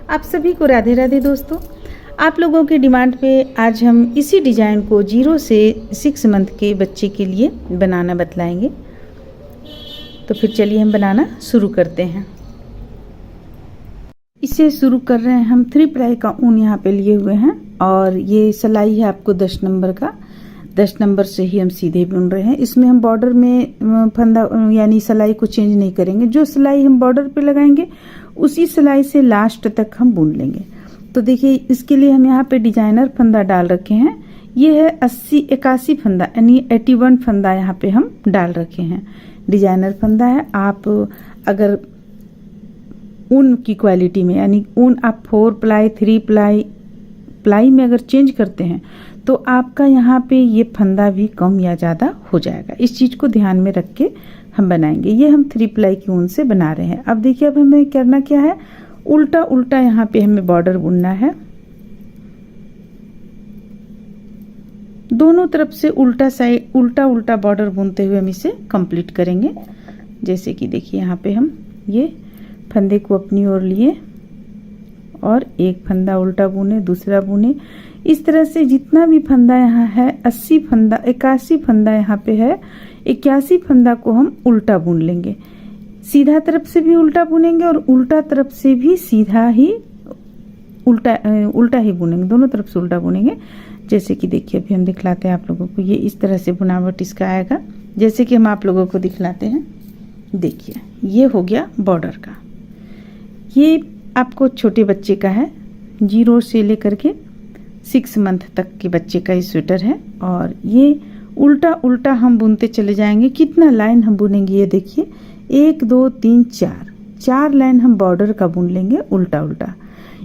आप सभी को राधे राधे दोस्तों। आप लोगों की डिमांड पे आज हम इसी डिज़ाइन को 0 से 6 मंथ के बच्चे के लिए बनाना बतलाएंगे। तो फिर चलिए हम बनाना शुरू करते हैं। इसे शुरू कर रहे हैं हम 3 प्लाई का ऊन यहाँ पे लिए हुए हैं और ये सिलाई है आपको 10 नंबर का। 10 नंबर से ही हम सीधे बुन रहे हैं। इसमें हम बॉर्डर में फंदा यानी सिलाई को चेंज नहीं करेंगे। जो सिलाई हम बॉर्डर पे लगाएंगे उसी सिलाई से लास्ट तक हम बुन लेंगे। तो देखिए इसके लिए हम यहाँ पे डिजाइनर फंदा डाल रखे हैं। ये है 81 फंदा यानी 81 फंदा यहाँ पे हम डाल रखे हैं। डिजाइनर फंदा है। आप अगर ऊन की क्वालिटी में यानी ऊन आप 4 प्लाई 3 प्लाई में अगर चेंज करते हैं तो आपका यहाँ पे ये फंदा भी कम या ज़्यादा हो जाएगा। इस चीज़ को ध्यान में रख के हम बनाएंगे। ये हम 3 प्लाई की ऊन से बना रहे हैं। अब देखिए अब हमें करना क्या है, उल्टा उल्टा यहाँ पे हमें बॉर्डर बुनना है। दोनों तरफ से उल्टा साइड उल्टा बॉर्डर बुनते हुए हम इसे कंप्लीट करेंगे। जैसे कि देखिए यहाँ पे हम ये फंदे को अपनी ओर लिए और एक फंदा उल्टा बुने, दूसरा बुने। इस तरह से जितना भी फंदा यहाँ है 81 फंदा यहाँ पे है, 81 फंदा को हम उल्टा बुन लेंगे। सीधा तरफ से भी उल्टा बुनेंगे और उल्टा तरफ से भी सीधा ही उल्टा ही बुनेंगे। दोनों तरफ से उल्टा बुनेंगे। जैसे कि देखिए अभी हम दिखलाते हैं आप लोगों को। ये इस तरह से बुनावट इसका आएगा जैसे कि हम आप लोगों को दिखलाते हैं। देखिए ये हो गया बॉर्डर का। ये आपको छोटे बच्चे का है, 0 से लेकर के 6 मंथ तक के बच्चे का ये स्वेटर है। और ये उल्टा उल्टा हम बुनते चले जाएंगे। कितना लाइन हम बुनेंगे ये देखिए, 1 2 3 4 लाइन हम बॉर्डर का बुन लेंगे उल्टा उल्टा।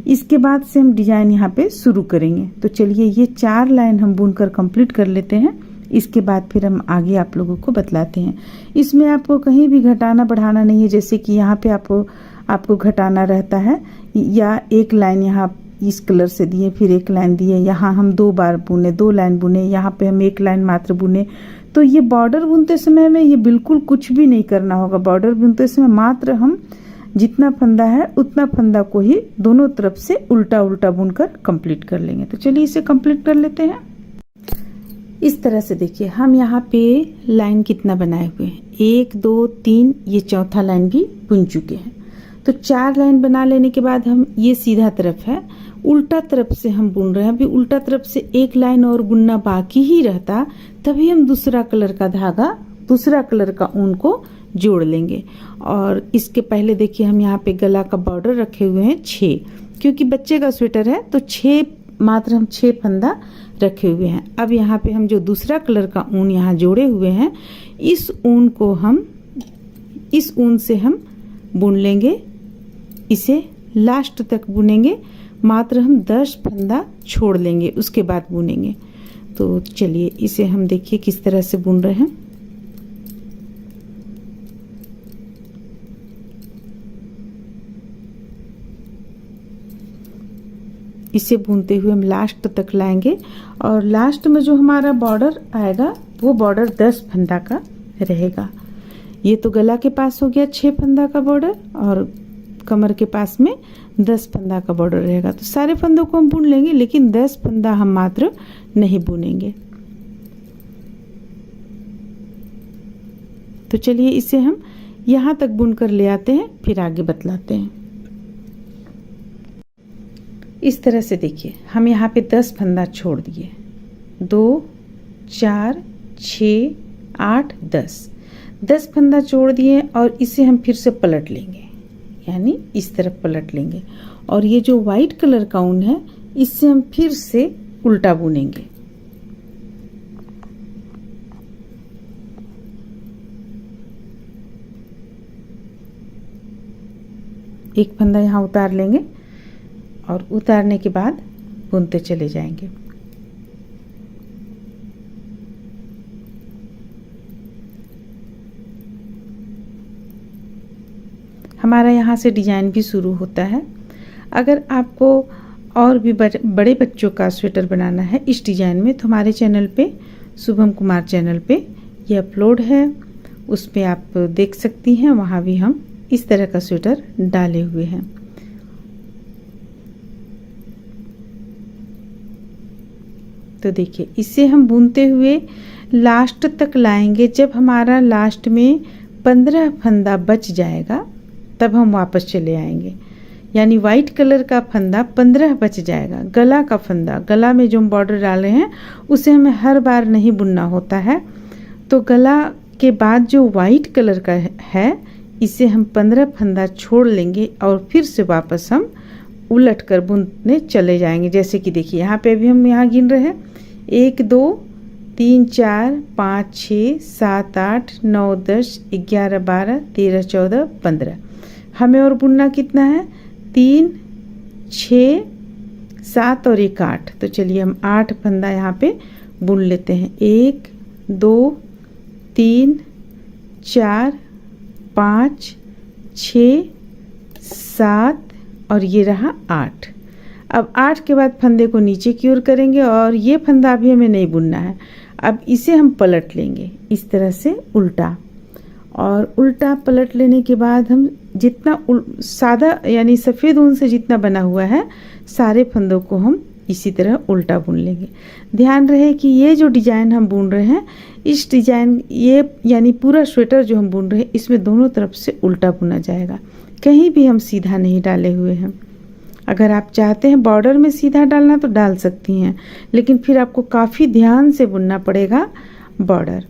इसके बाद से हम डिजाइन यहाँ पे शुरू करेंगे। तो चलिए ये 4 लाइन हम बुनकर कंप्लीट कर लेते हैं। इसके बाद फिर हम आगे आप लोगों को बतलाते हैं। इसमें आपको कहीं भी घटाना बढ़ाना नहीं है। जैसे कि यहाँ पे आपको घटाना रहता है या एक लाइन यहाँ इस कलर से दिए, फिर एक लाइन दिए, यहाँ हम 2 बार बुने, 2 लाइन बुने, यहाँ पे हम 1 लाइन मात्र बुने। तो ये बॉर्डर बुनते समय में ये बिल्कुल कुछ भी नहीं करना होगा। बॉर्डर बुनते समय मात्र हम जितना फंदा है उतना फंदा को ही दोनों तरफ से उल्टा उल्टा बुनकर कंप्लीट कर लेंगे। तो चलिए इसे कंप्लीट कर लेते हैं। इस तरह से देखिए हम यहाँ पे लाइन कितना बनाए हुए हैं, 1 2 3, ये चौथा लाइन भी बुन चुके हैं। तो 4 लाइन बना लेने के बाद हम ये सीधा तरफ है, उल्टा तरफ से हम बुन रहे हैं। अभी उल्टा तरफ से 1 लाइन और बुनना बाकी ही रहता, तभी हम दूसरा कलर का धागा, दूसरा कलर का ऊन को जोड़ लेंगे। और इसके पहले देखिए हम यहाँ पे गला का बॉर्डर रखे हुए हैं 6, क्योंकि बच्चे का स्वेटर है तो 6 मात्र हम 6 फंदा रखे हुए हैं। अब यहाँ पे हम जो दूसरा कलर का ऊन यहाँ जोड़े हुए हैं, इस ऊन से हम बुन लेंगे। इसे लास्ट तक बुनेंगे। मात्र हम 10 फंदा छोड़ लेंगे, उसके बाद बुनेंगे। तो चलिए इसे हम देखिए किस तरह से बुन रहे हैं। इसे बुनते हुए हम लास्ट तक लाएंगे और लास्ट में जो हमारा बॉर्डर आएगा वो बॉर्डर 10 फंदा का रहेगा। ये तो गला के पास हो गया 6 फंदा का बॉर्डर और कमर के पास में 10 फंदा का बॉर्डर रहेगा। तो सारे फंदों को हम बुन लेंगे, लेकिन 10 फंदा हम मात्र नहीं बुनेंगे। तो चलिए इसे हम यहाँ तक बुनकर ले आते हैं, फिर आगे बतलाते हैं। इस तरह से देखिए हम यहाँ पे 10 फंदा छोड़ दिए, 2 4 6 8 10 फंदा छोड़ दिए और इसे हम फिर से पलट लेंगे, यानी इस तरफ पलट लेंगे। और ये जो वाइट कलर का ऊन है इससे हम फिर से उल्टा बुनेंगे। एक फंदा यहाँ उतार लेंगे और उतारने के बाद बुनते चले जाएंगे। हमारा यहाँ से डिजाइन भी शुरू होता है। अगर आपको और भी बड़े बच्चों का स्वेटर बनाना है इस डिजाइन में, तो हमारे चैनल पे, शुभम कुमार चैनल पे ये अपलोड है, उस पे आप देख सकती हैं। वहाँ भी हम इस तरह का स्वेटर डाले हुए हैं। तो देखिए इसे हम बुनते हुए लास्ट तक लाएंगे। जब हमारा लास्ट में 15 फंदा बच जाएगा तब हम वापस चले आएंगे, यानी वाइट कलर का फंदा 15 बच जाएगा। गला का फंदा, गला में जो हम बॉर्डर डाले हैं उसे हमें हर बार नहीं बुनना होता है, तो गला के बाद जो वाइट कलर का है इसे हम 15 फंदा छोड़ लेंगे और फिर से वापस हम उलट कर बुनने चले जाएंगे। जैसे कि देखिए यहाँ पे अभी हम यहाँ गिन रहे हैं 1 2 3 4 5 6 7 8 9 10 11 12 13 14 15। हमें और बुनना कितना है 3 6 7 और 1 8। तो चलिए हम 8 फंदा यहाँ पे बुन लेते हैं। 1 2 3 4 5 6 7 और ये रहा 8। अब 8 के बाद फंदे को नीचे की ओर करेंगे और ये फंदा अभी हमें नहीं बुनना है। अब इसे हम पलट लेंगे इस तरह से उल्टा, और उल्टा पलट लेने के बाद हम जितना सादा यानी सफ़ेद ऊन से जितना बना हुआ है सारे फंदों को हम इसी तरह उल्टा बुन लेंगे। ध्यान रहे कि ये जो डिजाइन हम बुन रहे हैं, इस डिजाइन ये यानी पूरा स्वेटर जो हम बुन रहे हैं इसमें दोनों तरफ से उल्टा बुना जाएगा, कहीं भी हम सीधा नहीं डाले हुए हैं। अगर आप चाहते हैं बॉर्डर में सीधा डालना तो डाल सकती हैं, लेकिन फिर आपको काफ़ी ध्यान से बुनना पड़ेगा बॉर्डर।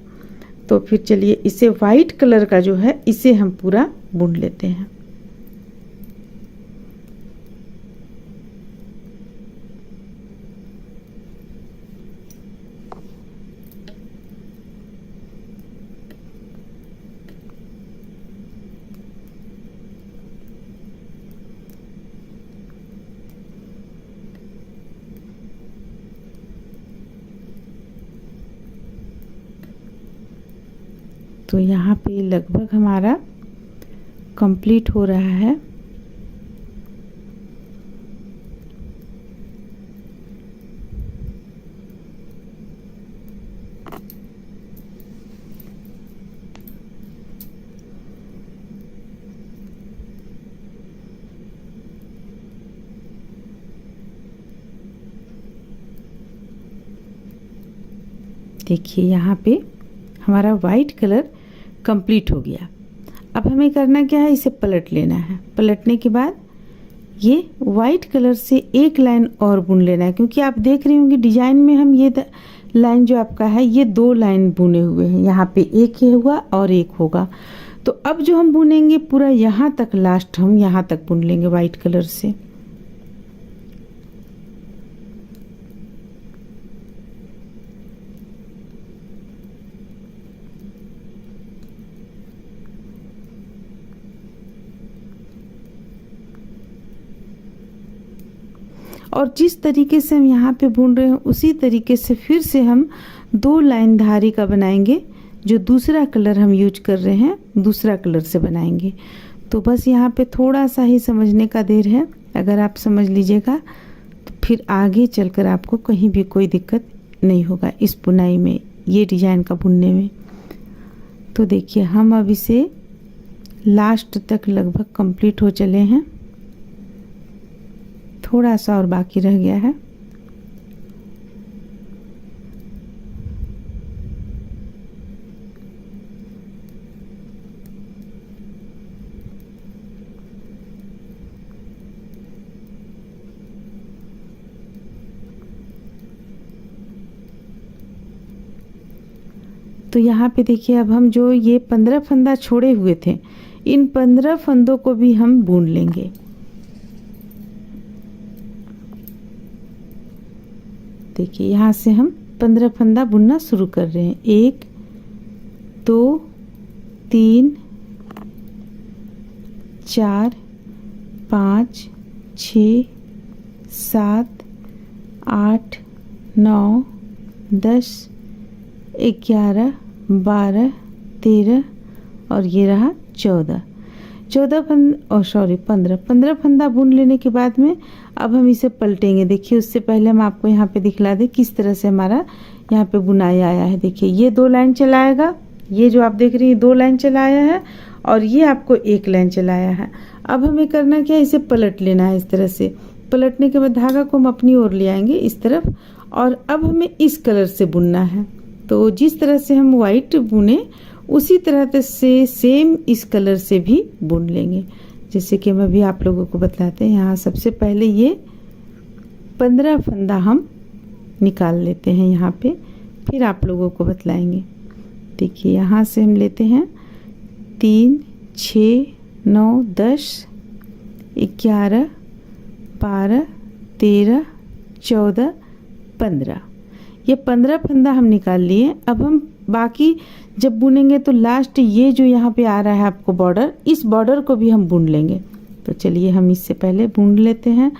तो फिर चलिए इसे वाइट कलर का जो है इसे हम पूरा बुन लेते हैं। तो यहाँ पे लगभग हमारा कंप्लीट हो रहा है। देखिए यहाँ पे हमारा वाइट कलर कंप्लीट हो गया। अब हमें करना क्या है, इसे पलट लेना है। पलटने के बाद ये वाइट कलर से एक लाइन और बुन लेना है, क्योंकि आप देख रही होंगी डिजाइन में हम ये लाइन जो आपका है ये 2 लाइन बुने हुए हैं। यहाँ पे एक ही हुआ और एक होगा। तो अब जो हम बुनेंगे पूरा यहाँ तक, लास्ट हम यहाँ तक बुन लेंगे वाइट कलर से। और जिस तरीके से हम यहाँ पे बुन रहे हैं उसी तरीके से फिर से हम 2 लाइन धारी का बनाएंगे। जो दूसरा कलर हम यूज कर रहे हैं दूसरा कलर से बनाएंगे। तो बस यहाँ पे थोड़ा सा ही समझने का देर है। अगर आप समझ लीजिएगा तो फिर आगे चलकर आपको कहीं भी कोई दिक्कत नहीं होगा इस बुनाई में, ये डिजाइन का बुनने में। तो देखिए हम अब इसे लास्ट तक लगभग कंप्लीट हो चले हैं, थोड़ा सा और बाकी रह गया है। तो यहाँ पे देखिए अब हम जो ये 15 फंदा छोड़े हुए थे, इन 15 फंदों को भी हम बुन लेंगे। देखिए यहाँ से हम 15 फंदा बुनना शुरू कर रहे हैं। 1 2 3 4 5 6 7 8 9 10 11 12 13 और ये रहा 14 15 फंदा बुन लेने के बाद में अब हम इसे पलटेंगे। देखिए उससे पहले हम आपको यहाँ पे दिखला दें किस तरह से हमारा यहाँ पे बुनाई आया है। देखिए ये 2 लाइन चलाएगा, ये जो आप देख रही हैं 2 लाइन चलाया है और ये आपको 1 लाइन चलाया है। अब हमें करना क्या है, इसे पलट लेना है इस तरह से। पलटने के बाद धागा को हम अपनी ओर ले आएंगे इस तरफ, और अब हमें इस कलर से बुनना है। तो जिस तरह से हम वाइट बुने उसी तरह से सेम इस कलर से भी बुन लेंगे। जैसे कि हम अभी आप लोगों को बतलाते हैं, यहाँ सबसे पहले ये 15 फंदा हम निकाल लेते हैं यहाँ पे, फिर आप लोगों को बतलाएंगे। देखिए यहाँ से हम लेते हैं 3, 6, 9, 10, 11, 12, 13, 14, 15, ये 15 फंदा हम निकाल लिए। अब हम बाकी जब बुनेंगे तो लास्ट ये जो यहाँ पे आ रहा है आपको बॉर्डर, इस बॉर्डर को भी हम बुन लेंगे। तो चलिए हम इससे पहले बुन लेते हैं।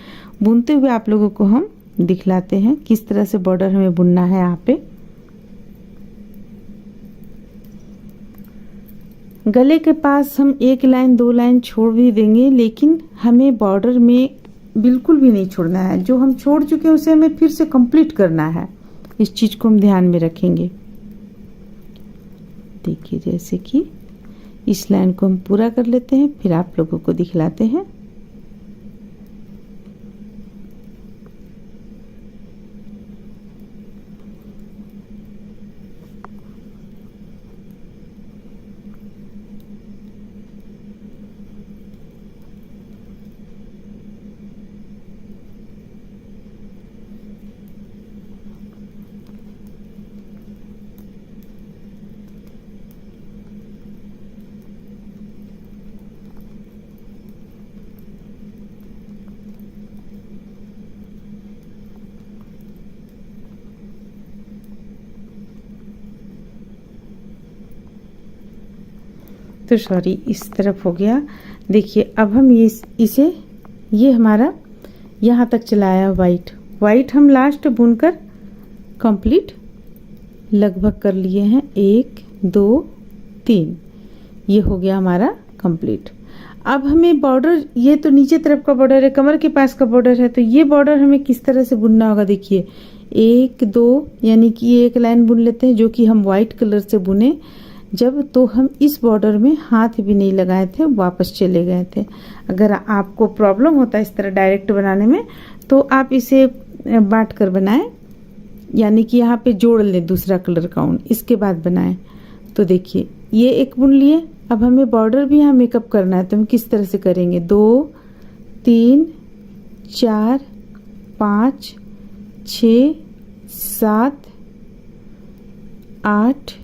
बुनते हुए आप लोगों को हम दिखलाते हैं किस तरह से बॉर्डर हमें बुनना है। यहाँ पे गले के पास हम 1 लाइन 2 लाइन छोड़ भी देंगे, लेकिन हमें बॉर्डर में बिल्कुल भी नहीं छोड़ना है। जो हम छोड़ चुके हैं उसे हमें फिर से कंप्लीट करना है। इस चीज़ को हम ध्यान में रखेंगे। देखिए जैसे कि इस लाइन को हम पूरा कर लेते हैं, फिर आप लोगों को दिखलाते हैं। तो सॉरी इस तरफ हो गया। देखिए अब हम ये हमारा यहाँ तक चलाया वाइट हम लास्ट बुनकर कंप्लीट लगभग कर लिए हैं। 1 2 3 ये हो गया हमारा कंप्लीट। अब हमें बॉर्डर, ये तो नीचे तरफ का बॉर्डर है, कमर के पास का बॉर्डर है, तो ये बॉर्डर हमें किस तरह से बुनना होगा। देखिए 1 2 यानी कि 1 लाइन बुन लेते हैं, जो कि हम वाइट कलर से बुने जब, तो हम इस बॉर्डर में हाथ भी नहीं लगाए थे, वापस चले गए थे। अगर आपको प्रॉब्लम होता है इस तरह डायरेक्ट बनाने में, तो आप इसे बांट कर बनाएं, यानी कि यहाँ पे जोड़ लें दूसरा कलर का ऊन, इसके बाद बनाएं। तो देखिए ये एक बुन लिए। अब हमें बॉर्डर भी यहाँ मेकअप करना है, तो हम किस तरह से करेंगे। 2 3 4 5 6 7 8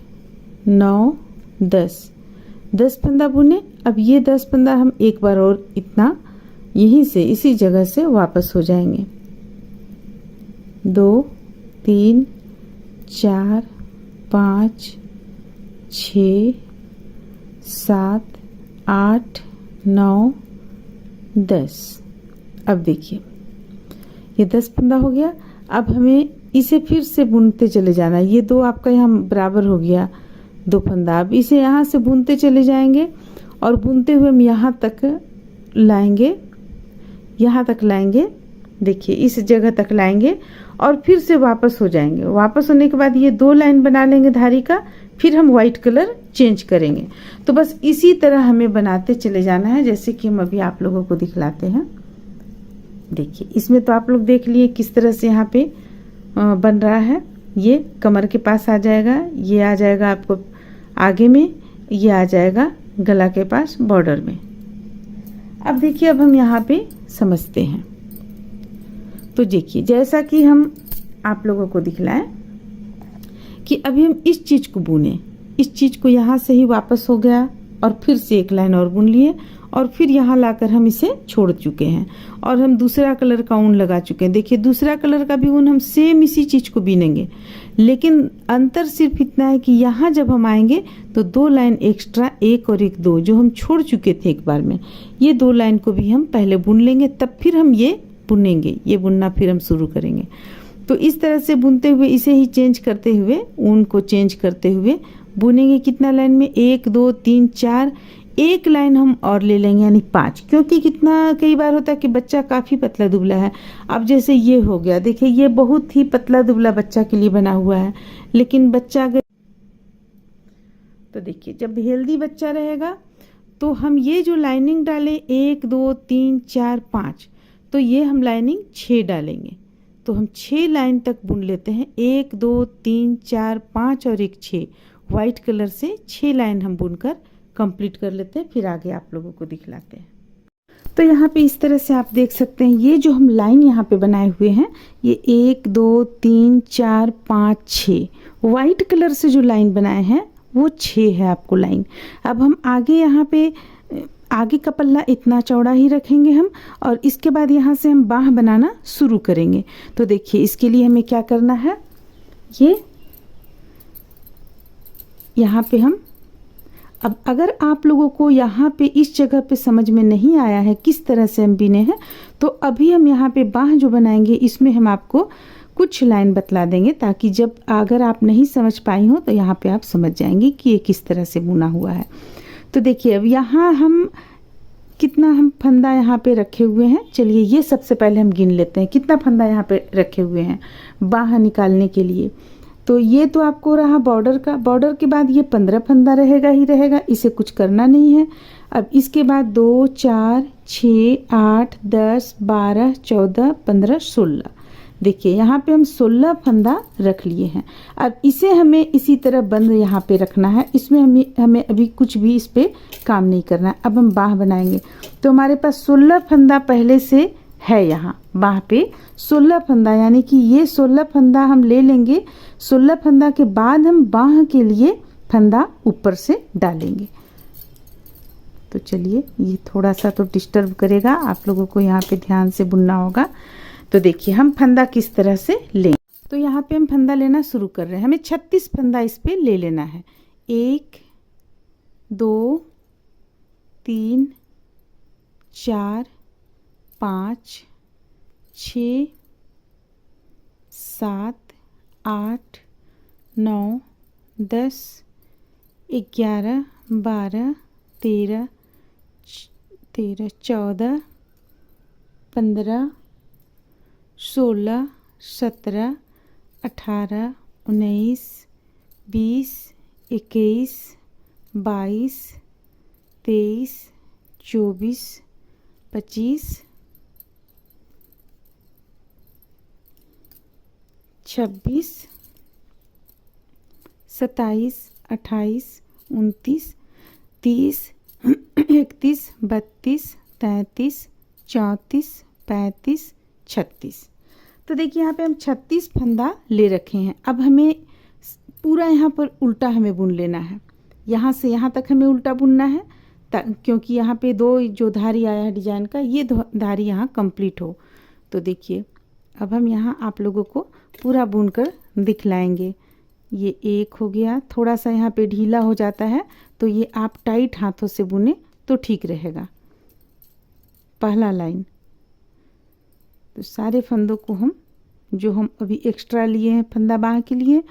9 10 फंदा बुने। अब ये 10 फंदा हम एक बार और इतना यहीं से इसी जगह से वापस हो जाएंगे। 2 3 4 5 6 7 8 9 10। अब देखिए ये 10 फंदा हो गया। अब हमें इसे फिर से बुनते चले जाना है। ये 2 आपका यहाँ बराबर हो गया 2 फंदा। अब इसे यहाँ से बुनते चले जाएंगे और बुनते हुए हम यहाँ तक लाएंगे, देखिए इस जगह तक लाएंगे और फिर से वापस हो जाएंगे। वापस होने के बाद ये 2 लाइन बना लेंगे धारी का, फिर हम वाइट कलर चेंज करेंगे। तो बस इसी तरह हमें बनाते चले जाना है, जैसे कि हम अभी आप लोगों को दिखलाते हैं। देखिए इसमें तो आप लोग देख लिए किस तरह से यहाँ पे बन रहा है। ये कमर के पास आ जाएगा, ये आ जाएगा आपको आगे में, ये आ जाएगा गला के पास बॉर्डर में। अब देखिए अब हम यहाँ पे समझते हैं। तो देखिए जैसा कि हम आप लोगों को दिखलाएं कि अभी हम इस चीज़ को बुने, इस चीज़ को यहाँ से ही वापस हो गया और फिर से 1 लाइन और बुन लिए और फिर यहाँ लाकर हम इसे छोड़ चुके हैं और हम दूसरा कलर का ऊन लगा चुके हैं। देखिए दूसरा कलर का भी ऊन हम सेम इसी चीज़ को बीनेंगे, लेकिन अंतर सिर्फ इतना है कि यहाँ जब हम आएंगे तो 2 लाइन एक्स्ट्रा, 1 और 1 2 जो हम छोड़ चुके थे एक बार में, ये 2 लाइन को भी हम पहले बुन लेंगे, तब फिर हम ये बुनेंगे, ये बुनना फिर हम शुरू करेंगे। तो इस तरह से बुनते हुए इसे ही चेंज करते हुए, ऊन को चेंज करते हुए बुनेंगे। कितना लाइन में, 1 2 3 4, 1 लाइन हम और ले लेंगे यानी 5, क्योंकि कितना कई बार होता है कि बच्चा काफ़ी पतला दुबला है। अब जैसे ये हो गया, देखिए ये बहुत ही पतला दुबला बच्चा के लिए बना हुआ है, लेकिन बच्चा अगर, तो देखिए जब हेल्दी बच्चा रहेगा तो हम ये जो लाइनिंग डालें 1 2 3 4 5, तो ये हम लाइनिंग 6 डालेंगे। तो हम 6 लाइन तक बुन लेते हैं, 1 2 3 4 5 और एक 6, वाइट कलर से 6 लाइन हम बुनकर कंप्लीट कर लेते हैं। फिर आगे आप लोगों को दिखलाते हैं। तो यहाँ पे इस तरह से आप देख सकते हैं, ये जो हम लाइन यहाँ पे बनाए हुए हैं, ये 1 2 3 4 5 6 वाइट कलर से जो लाइन बनाए हैं वो 6 है आपको लाइन। अब हम आगे यहाँ पे आगे का पल्ला इतना चौड़ा ही रखेंगे हम, और इसके बाद यहाँ से हम बाह बनाना शुरू करेंगे। तो देखिए इसके लिए हमें क्या करना है, ये यहाँ पे हम, अब अगर आप लोगों को यहाँ पे इस जगह पे समझ में नहीं आया है किस तरह से हम बिने हैं, तो अभी हम यहाँ पे बाह जो बनाएंगे इसमें हम आपको कुछ लाइन बतला देंगे, ताकि जब अगर आप नहीं समझ पाई हो तो यहाँ पे आप समझ जाएंगे कि ये किस तरह से बुना हुआ है। तो देखिए अब यहाँ हम कितना हम फंदा यहाँ पे रखे हुए हैं, चलिए ये सबसे पहले हम गिन लेते हैं कितना फंदा यहाँ पे रखे हुए हैं बाह निकालने के लिए। तो ये तो आपको रहा बॉर्डर का, बॉर्डर के बाद ये 15 फंदा रहेगा ही रहेगा, इसे कुछ करना नहीं है। अब इसके बाद 2 4 6 8 10 12 14 15 16, देखिए यहाँ पे हम 16 फंदा रख लिए हैं। अब इसे हमें इसी तरह बंद यहाँ पे रखना है, इसमें हमें अभी कुछ भी इस पे काम नहीं करना है। अब हम बाह बनाएंगे, तो हमारे पास 16 फंदा पहले से है यहाँ बाह पे 16 फंदा, यानी कि ये 16 फंदा हम ले लेंगे। 16 फंदा के बाद हम बाह के लिए फंदा ऊपर से डालेंगे। तो चलिए ये थोड़ा सा तो डिस्टर्ब करेगा, आप लोगों को यहाँ पे ध्यान से बुनना होगा। तो देखिए हम फंदा किस तरह से लें, तो यहाँ पे हम फंदा लेना शुरू कर रहे हैं। हमें 36 फंदा इस पे ले लेना है। 1 2 3 4 5 6 7 8 9 10 11 12 13 14 15 16 17 18 19 20 21 22 23 24 25 26 27 28 29 30 31 32 33 34 35 36। तो देखिए यहाँ पे हम 36 फंदा ले रखे हैं। अब हमें पूरा यहाँ पर उल्टा हमें बुन लेना है, यहाँ से यहाँ तक हमें उल्टा बुनना है, क्योंकि यहाँ पे 2 जो धारी आया है डिजाइन का, ये धारी यहाँ कंप्लीट हो। तो देखिए अब हम यहाँ आप लोगों को पूरा बुनकर दिखलाएंगे। ये एक हो गया, थोड़ा सा यहाँ पे ढीला हो जाता है, तो ये आप टाइट हाथों से बुने तो ठीक रहेगा। पहला लाइन, तो सारे फंदों को हम जो हम अभी एक्स्ट्रा लिए हैं फंदा बाह के लिए,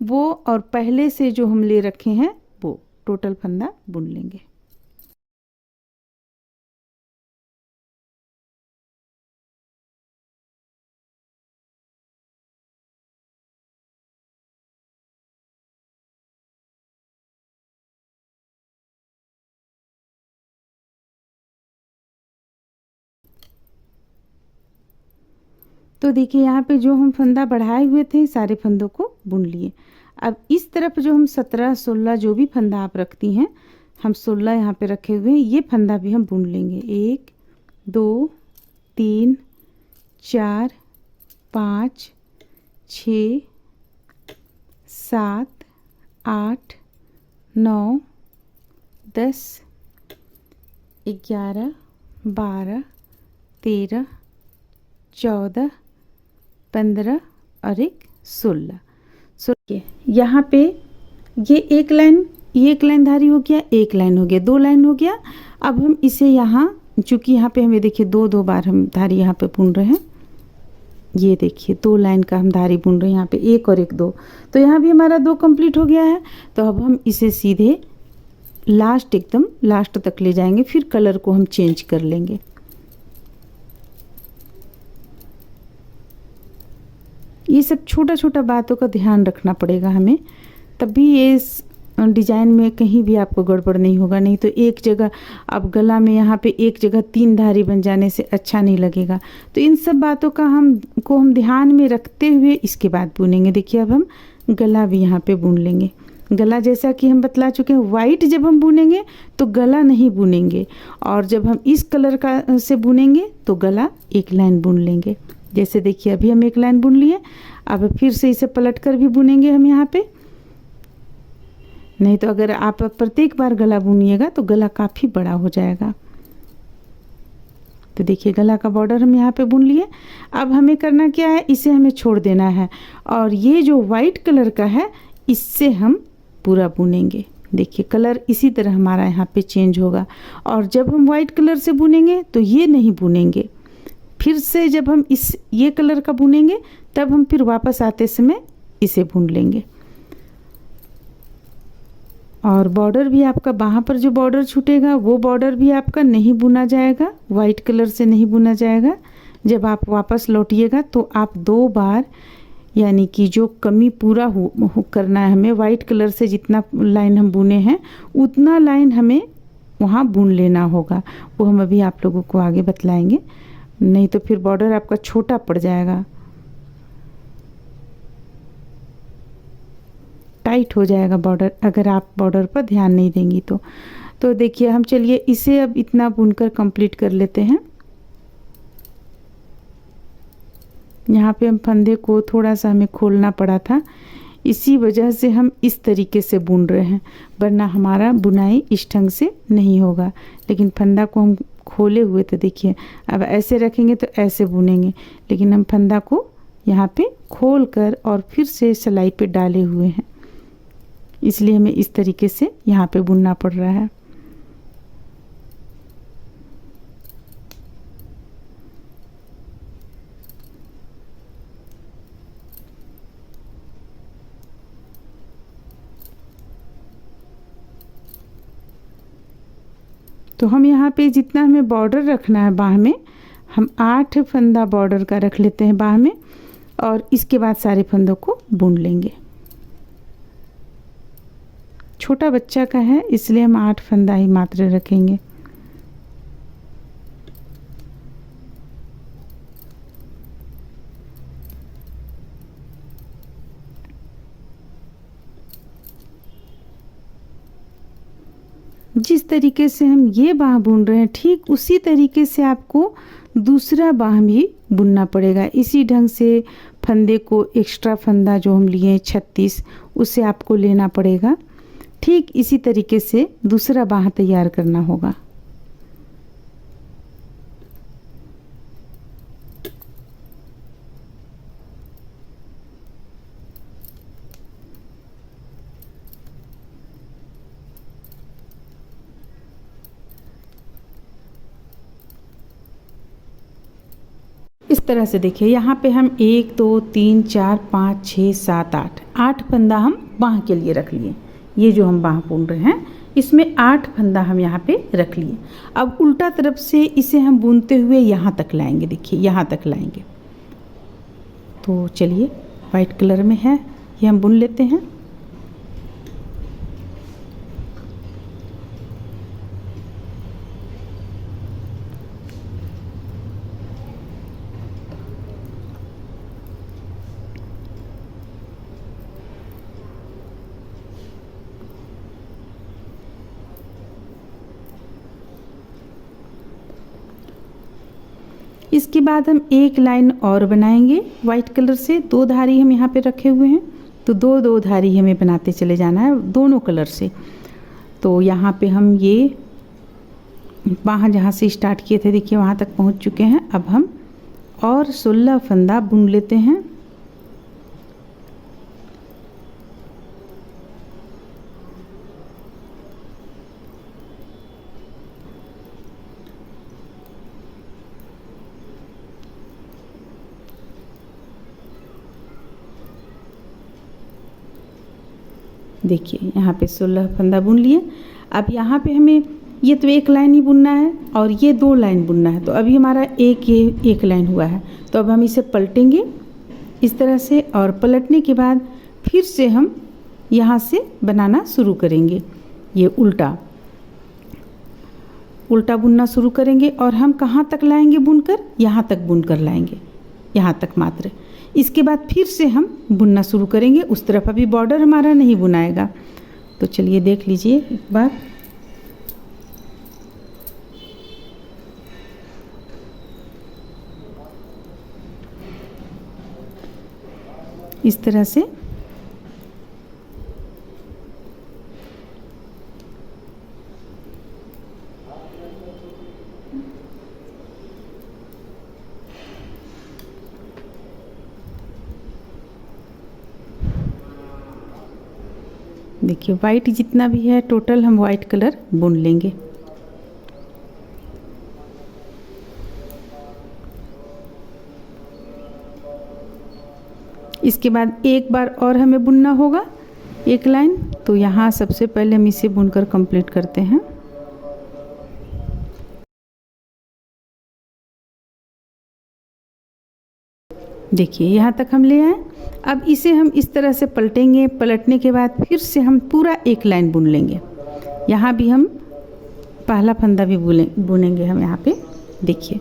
वो और पहले से जो हम ले रखे हैं वो टोटल फंदा बुन लेंगे। तो देखिए यहाँ पे जो हम फंदा बढ़ाए हुए थे सारे फंदों को बुन लिए। अब इस तरफ जो हम 17 16 जो भी फंदा आप रखती हैं, हम 16 यहाँ पे रखे हुए हैं, ये फंदा भी हम बुन लेंगे। 1 2 3 4 5 6 7 8 9 10 11 12 13 14 15 और एक 16। यहाँ पे ये एक लाइन धारी हो गया, एक लाइन हो गया, 2 लाइन हो गया। अब हम इसे यहाँ, चूँकि यहाँ पे हमें देखिए 2 बार हम धारी यहाँ पे बुन रहे हैं, ये देखिए 2 लाइन का हम धारी बुन रहे हैं यहाँ पे, 1 और 1 2, तो यहाँ भी हमारा 2 कंप्लीट हो गया है। तो अब हम इसे सीधे लास्ट एकदम लास्ट तक ले जाएंगे, फिर कलर को हम चेंज कर लेंगे। ये सब छोटा छोटा बातों का ध्यान रखना पड़ेगा हमें, तभी ये डिजाइन में कहीं भी आपको गड़बड़ नहीं होगा। नहीं तो एक जगह अब गला में यहाँ पे एक जगह 3 धारी बन जाने से अच्छा नहीं लगेगा। तो इन सब बातों का हम ध्यान में रखते हुए इसके बाद बुनेंगे। देखिए अब हम गला भी यहाँ पे बुन लेंगे। गला जैसा कि हम बतला चुके हैं, वाइट जब हम बुनेंगे तो गला नहीं बुनेंगे, और जब हम इस कलर का से बुनेंगे तो गला एक लाइन बुन लेंगे। जैसे देखिए अभी हम एक लाइन बुन लिए, अब फिर से इसे पलट कर भी बुनेंगे हम यहाँ पे। नहीं तो अगर आप प्रत्येक बार गला बुनिएगा तो गला काफ़ी बड़ा हो जाएगा। तो देखिए गला का बॉर्डर हम यहाँ पे बुन लिए। अब हमें करना क्या है, इसे हमें छोड़ देना है, और ये जो वाइट कलर का है इससे हम पूरा बुनेंगे। देखिए कलर इसी तरह हमारा यहाँ पे चेंज होगा, और जब हम वाइट कलर से बुनेंगे तो ये नहीं बुनेंगे। फिर से जब हम ये कलर का बुनेंगे तब हम फिर वापस आते समय इसे बुन लेंगे। और बॉर्डर भी आपका वहाँ पर जो बॉर्डर छूटेगा वो बॉर्डर भी आपका नहीं बुना जाएगा, वाइट कलर से नहीं बुना जाएगा। जब आप वापस लौटिएगा तो आप 2 बार, यानी कि जो कमी पूरा करना है हमें, वाइट कलर से जितना लाइन हम बुने हैं उतना लाइन हमें वहाँ बुन लेना होगा। वो हम अभी आप लोगों को आगे बतलाएंगे, नहीं तो फिर बॉर्डर आपका छोटा पड़ जाएगा, टाइट हो जाएगा बॉर्डर, अगर आप बॉर्डर पर ध्यान नहीं देंगी तो देखिए हम चलिए इसे अब इतना बुनकर कंप्लीट कर लेते हैं। यहाँ पे हम फंदे को थोड़ा सा हमें खोलना पड़ा था, इसी वजह से हम इस तरीके से बुन रहे हैं, वरना हमारा बुनाई इस ढंग से नहीं होगा। लेकिन फंदा को हम खोले हुए थे, देखिए अब ऐसे रखेंगे तो ऐसे बुनेंगे, लेकिन हम फंदा को यहाँ पे खोल कर और फिर से सिलाई पे डाले हुए हैं, इसलिए हमें इस तरीके से यहाँ पे बुनना पड़ रहा है। तो हम यहाँ पे जितना हमें बॉर्डर रखना है बाह में, हम 8 फंदा बॉर्डर का रख लेते हैं बाह में, और इसके बाद सारे फंदों को बुन लेंगे। छोटा बच्चा का है इसलिए हम 8 फंदा ही मात्र रखेंगे। जिस तरीके से हम ये बाह बुन रहे हैं ठीक उसी तरीके से आपको दूसरा बाह भी बुनना पड़ेगा। इसी ढंग से फंदे को एक्स्ट्रा फंदा जो हम लिए 36 उसे आपको लेना पड़ेगा। ठीक इसी तरीके से दूसरा बाह तैयार करना होगा। इस तरह से देखिए यहाँ पे हम 1 2 3 4 5 6 7 8 फंदा हम बाह के लिए रख लिए। ये जो हम बाह बुन रहे हैं इसमें 8 फंदा हम यहाँ पे रख लिए। अब उल्टा तरफ से इसे हम बुनते हुए यहाँ तक लाएंगे। देखिए यहाँ तक लाएंगे। तो चलिए वाइट कलर में है ये हम बुन लेते हैं। इसके बाद हम एक लाइन और बनाएंगे वाइट कलर से। 2 धारी हम यहाँ पे रखे हुए हैं, तो 2 धारी हमें बनाते चले जाना है दोनों कलर से। तो यहाँ पे हम ये बाह जहाँ से स्टार्ट किए थे देखिए वहाँ तक पहुँच चुके हैं। अब हम और 16 फंदा बुन लेते हैं। देखिए यहाँ पे 16 फंदा बुन लिए। अब यहाँ पे हमें ये तो एक लाइन ही बुनना है और ये 2 लाइन बुनना है। तो अभी हमारा एक लाइन हुआ है। तो अब हम इसे पलटेंगे इस तरह से, और पलटने के बाद फिर से हम यहाँ से बनाना शुरू करेंगे। ये उल्टा बुनना शुरू करेंगे और हम कहाँ तक लाएंगे बुनकर, यहाँ तक बुनकर लाएंगे, यहाँ तक मात्र। इसके बाद फिर से हम बुनना शुरू करेंगे। उस तरफ अभी बॉर्डर हमारा नहीं बुनाएगा। तो चलिए देख लीजिए एक बार। इस तरह से देखिए वाइट जितना भी है टोटल हम वाइट कलर बुन लेंगे। इसके बाद एक बार और हमें बुनना होगा एक लाइन। तो यहाँ सबसे पहले हम इसे बुनकर कंप्लीट करते हैं। देखिए यहाँ तक हम ले आए। अब इसे हम इस तरह से पलटेंगे। पलटने के बाद फिर से हम पूरा एक लाइन बुन लेंगे। यहाँ भी हम पहला फंदा भी बुनेंगे हम यहाँ पे। देखिए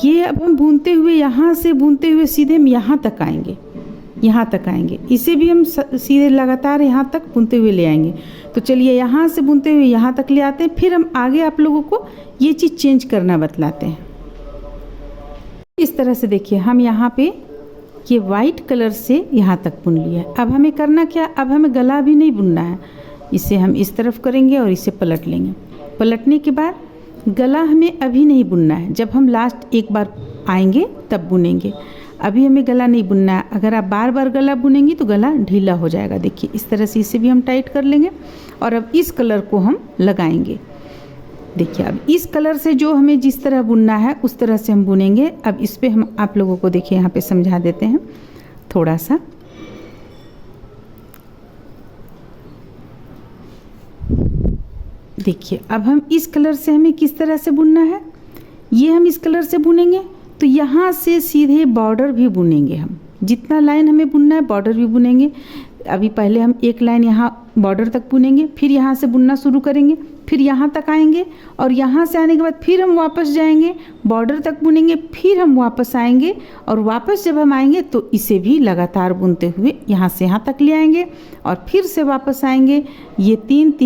ये अब हम बुनते हुए, यहाँ से बुनते हुए सीधे हम यहाँ तक आएंगे, यहाँ तक आएंगे। इसे भी हम सीधे लगातार यहाँ तक बुनते हुए ले आएंगे। तो चलिए यहाँ से बुनते हुए यहाँ तक ले आते हैं। फिर हम आगे आप लोगों को ये चीज़ चेंज करना बतलाते हैं। इस तरह से देखिए हम यहाँ पे ये वाइट कलर से यहाँ तक बुन लिया है। अब हमें करना क्या, अब हमें गला भी नहीं बुनना है। इसे हम इस तरफ करेंगे और इसे पलट लेंगे। पलटने के बाद गला हमें अभी नहीं बुनना है, जब हम लास्ट एक बार आएंगे तब बुनेंगे। अभी हमें गला नहीं बुनना है। अगर आप बार बार गला बुनेंगी तो गला ढीला हो जाएगा। देखिए इस तरह से इसे भी हम टाइट कर लेंगे और अब इस कलर को हम लगाएंगे। देखिए अब इस कलर से जो हमें जिस तरह बुनना है उस तरह से हम बुनेंगे। अब इस पे हम आप लोगों को देखिए यहाँ पे समझा देते हैं थोड़ा सा। देखिए अब हम इस कलर से हमें किस तरह से बुनना है, ये हम इस कलर से बुनेंगे। तो यहाँ से सीधे बॉर्डर भी बुनेंगे। हम जितना लाइन हमें बुनना है बॉर्डर भी बुनेंगे। अभी पहले हम एक लाइन यहाँ बॉर्डर तक बुनेंगे, फिर यहाँ से बुनना शुरू करेंगे, फिर यहाँ तक आएंगे और यहाँ से आने के बाद फिर हम वापस जाएंगे, बॉर्डर तक बुनेंगे, फिर हम वापस आएंगे और वापस जब हम आएंगे तो इसे भी लगातार बुनते हुए यहाँ से यहाँ तक ले आएंगे और फिर से वापस आएंगे। ये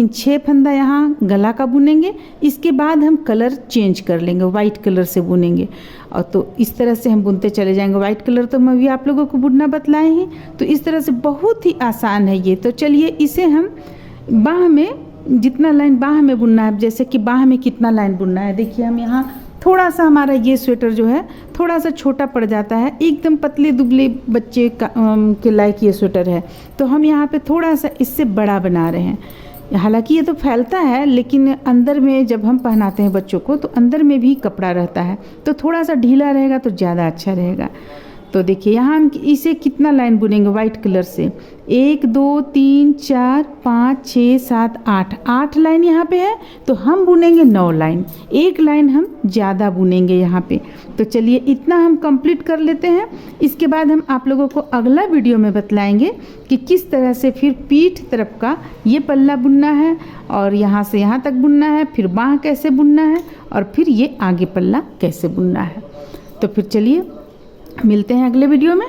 6 फंदा यहाँ गला का बुनेंगे। इसके बाद हम कलर चेंज कर लेंगे, वाइट कलर से बुनेंगे। और तो इस तरह से हम बुनते चले जाएंगे। वाइट कलर तो हम अभी आप लोगों को बुनना बतलाए हैं। तो इस तरह से बहुत ही आसान है ये। तो चलिए इसे हम बाह में जितना लाइन बाह में बुनना है, जैसे कि बाह में कितना लाइन बुनना है। देखिए हम यहाँ थोड़ा सा हमारा ये स्वेटर जो है थोड़ा सा छोटा पड़ जाता है, एकदम पतले दुबले बच्चे के लायक ये स्वेटर है। तो हम यहाँ पे थोड़ा सा इससे बड़ा बना रहे हैं। हालांकि ये तो फैलता है लेकिन अंदर में जब हम पहनाते हैं बच्चों को तो अंदर में भी कपड़ा रहता है, तो थोड़ा सा ढीला रहेगा तो ज़्यादा अच्छा रहेगा। तो देखिए यहाँ हम इसे कितना लाइन बुनेंगे वाइट कलर से, 1 2 3 4 5 6 7 8 लाइन यहाँ पे है। तो हम बुनेंगे 9 लाइन, एक लाइन हम ज़्यादा बुनेंगे यहाँ पे। तो चलिए इतना हम कंप्लीट कर लेते हैं। इसके बाद हम आप लोगों को अगला वीडियो में बतलाएंगे कि किस तरह से फिर पीठ तरफ का ये पल्ला बुनना है और यहाँ से यहाँ तक बुनना है, फिर बाँह कैसे बुनना है और फिर ये आगे पल्ला कैसे बुनना है। तो फिर चलिए मिलते हैं अगले वीडियो में।